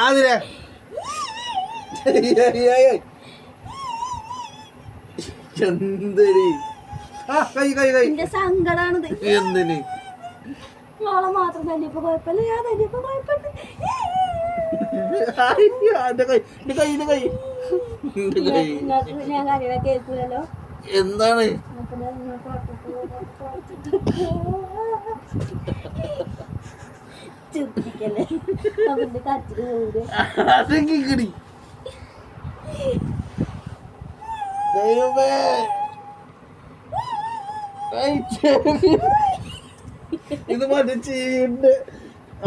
അതിനെ എന്തിന് സങ്കടാണിത്. എന്തിന് മോളെ മാത്രം തന്നെ ഇപ്പൊ കുഴപ്പമില്ല, ഞാൻ തന്നെ ഇപ്പൊ കുഴപ്പമില്ല. ഞാൻ കാര്യങ്ങളൊക്കെ കേൾക്കൂലല്ലോ. എന്താണ് ചിരിപ്പിക്കല്ലേ, അവന്റെ കച്ചിട്ട് പോകൂലേ. ഇത് മറ്റേ ചീവിന്റെ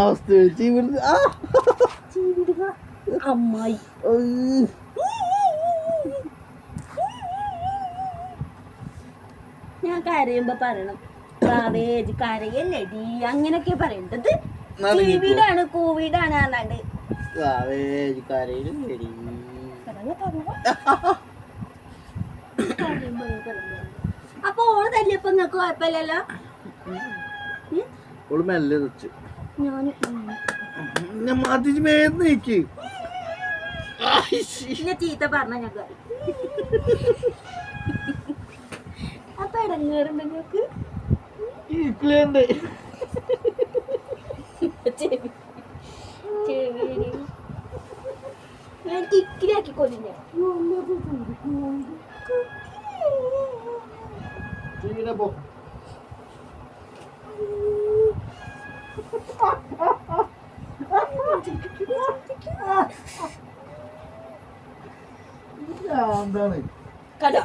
അവസ്ഥ. അമ്മായി ഞാൻ കരയുമ്പോ പറയണം കാവേജ് കരയല്ലേടി അങ്ങനൊക്കെ പറയേണ്ടത്. കോവിഡാണ് കോവിഡാണ് പറഞ്ഞാണ്ട് അപ്പൊ ഓള് തല്ലിയപ്പോ നിങ്ങക്ക് കുഴപ്പമില്ലല്ലോ. ഓള് മെല്ലെ വെച്ചു. ഞാൻ മേക്ക് ചീത്ത പറഞ്ഞ ഞങ്ങൾ അപ്പൊ ഇടങ്ങേറുണ്ട് നിങ്ങക്ക്. ഞാൻ കിക്കിലാക്കി കൊല്ലില്ല. എന്താണ് കട